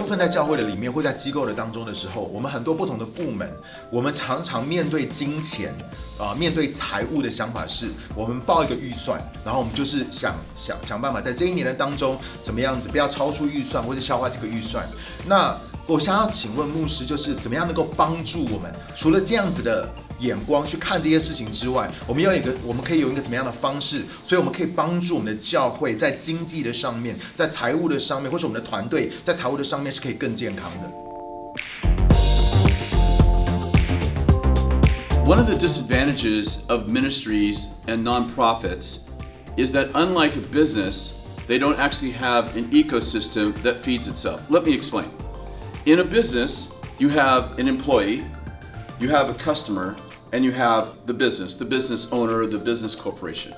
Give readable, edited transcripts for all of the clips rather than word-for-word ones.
分在教会的里面或在机构的当中的时候，我们很多不同的部门，我们常常面对金钱面对财务的想法是，我们报一个预算，然后我们就是想办法在这一年的当中怎么样子，不要超出预算或者消化这个预算。那我想要请问牧师，就是怎么样能够帮助我们，除了这样子的眼光去看这些事情之外，我们可以有一个怎么样的方式，所以我们可以帮助我们的教会在经济的上面，在财务的上面，或是我们的团队在财务的上面是可以更健康的。One of the disadvantages of ministries and nonprofits is that unlike a business, they don't actually have an ecosystem that feeds itself. Let me explain. In a business, you have an employee, you have a customer, and you have the business owner, the business corporation.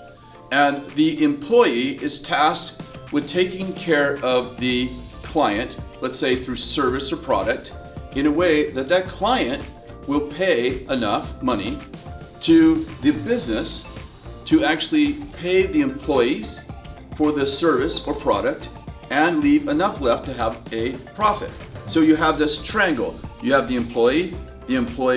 And the employee is tasked with taking care of the client, let's say through service or product, in a way that that client will pay enough money to the business to actually pay the employees for the service or product and leave enough left to have a profit. So you have this triangle. You have the employee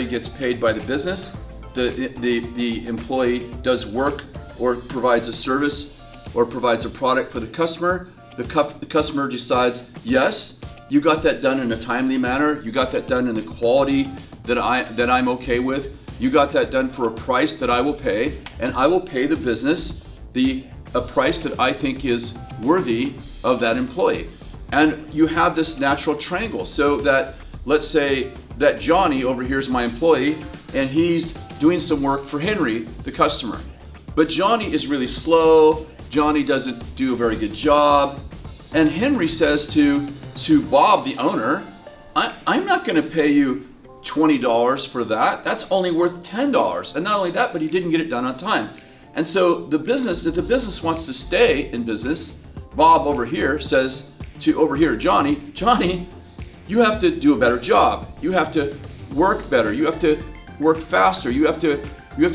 gets paid by the business, the employee does work or provides a service or provides a product for the customer. The customer decides, yes, you got that done in a timely manner, you got that done in the quality that I'm okay with, you got that done for a price that I will pay, and I will pay the business a price that I think is worthy of that employee. And you have this natural triangle, so that let's say that Johnny over here is my employee and he's doing some work for Henry, the customer. But Johnny is really slow, Johnny doesn't do a very good job, and Henry says to Bob, the owner, I'm not going to pay you $20 for that. That's only worth $10. And not only that, but he didn't get it done on time. And so if the business wants to stay in business, Bob over here says to over here, Johnny, you have to do a better job. You have to work better. You have to work faster. You have to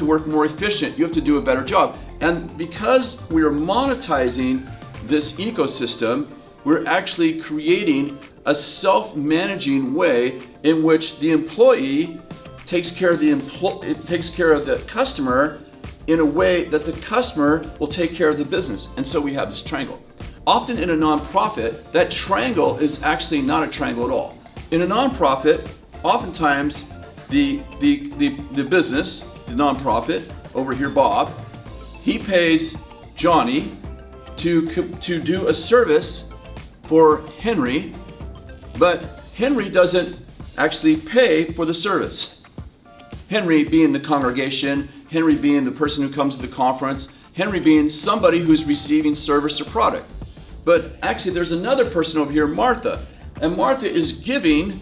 work more efficient. You have to do a better job. And because we are monetizing this ecosystem, we're actually creating a self-managing way in which the employee takes care of the customer in a way that the customer will take care of the business. And so we have this triangle. Often in a nonprofit, that triangle is actually not a triangle at all. In a nonprofit, oftentimes the business, the nonprofit, over here Bob, he pays Johnny to do a service for Henry, but Henry doesn't actually pay for the service. Henry being the congregation, Henry being the person who comes to the conference, Henry being somebody who's receiving service or product. But actually there's another person over here, Martha, and Martha is giving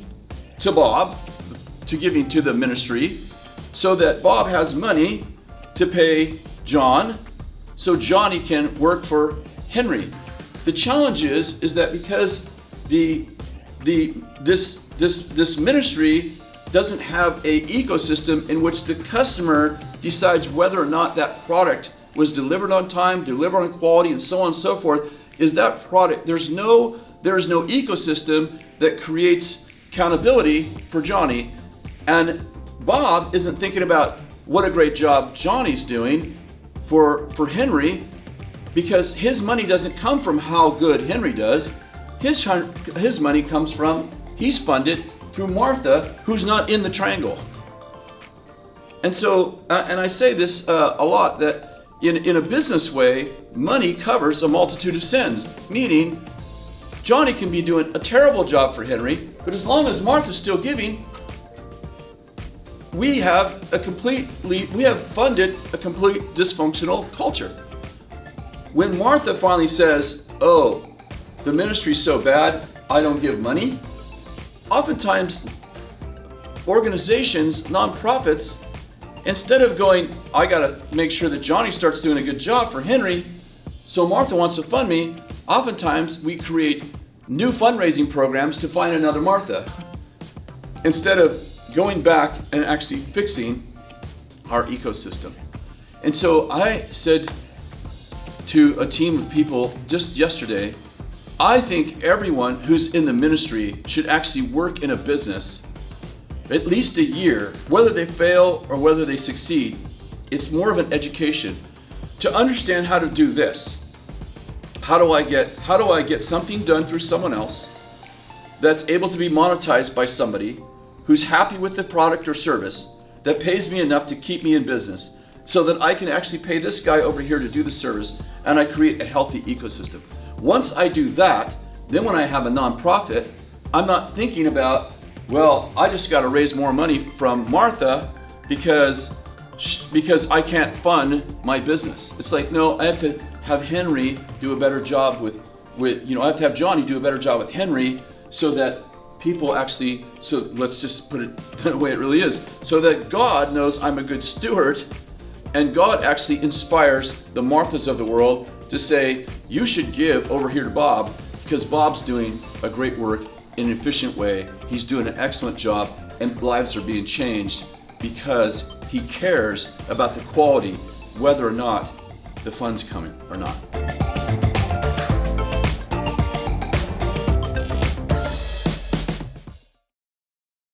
to Bob, giving to the ministry, so that Bob has money to pay John, so Johnny can work for Henry. The challenge is that because this ministry doesn't have a ecosystem in which the customer decides whether or not that product was delivered on time, delivered on quality, and so on and so forth, is that product, there is no ecosystem that creates accountability for Johnny. And Bob isn't thinking about what a great job Johnny's doing for Henry, because his money doesn't come from how good Henry does. His money comes from, he's funded through Martha, who's not in the triangle. And so, and I say this a lot, that in a business way, money covers a multitude of sins, meaning Johnny can be doing a terrible job for Henry, but as long as Martha's still giving, we have funded a complete dysfunctional culture. When Martha finally says, oh, the ministry's so bad, I don't give money, oftentimes organizations, nonprofits, instead of going, I gotta make sure that Johnny starts doing a good job for Henry, so Martha wants to fund me, oftentimes we create new fundraising programs to find another Martha, instead of going back and actually fixing our ecosystem. And so I said to a team of people just yesterday, I think everyone who's in the ministry should actually work in a business at least a year, whether they fail or whether they succeed. It's more of an education to understand how to do this. How do I get something done through someone else that's able to be monetized by somebody who's happy with the product or service that pays me enough to keep me in business so that I can actually pay this guy over here to do the service, and I create a healthy ecosystem. Once I do that, then when I have a nonprofit, I'm not thinking about, well, I just got to raise more money from Martha because I can't fund my business. It's like, no, I have to have Henry do a better job with I have to have Johnny do a better job with Henry so that people actually, so let's just put it the way it really is, so that God knows I'm a good steward, and God actually inspires the Marthas of the world to say, you should give over here to Bob because Bob's doing a great work in an efficient way. He's doing an excellent job, and lives are being changed because he cares about the quality, whether or not the fund's coming or not.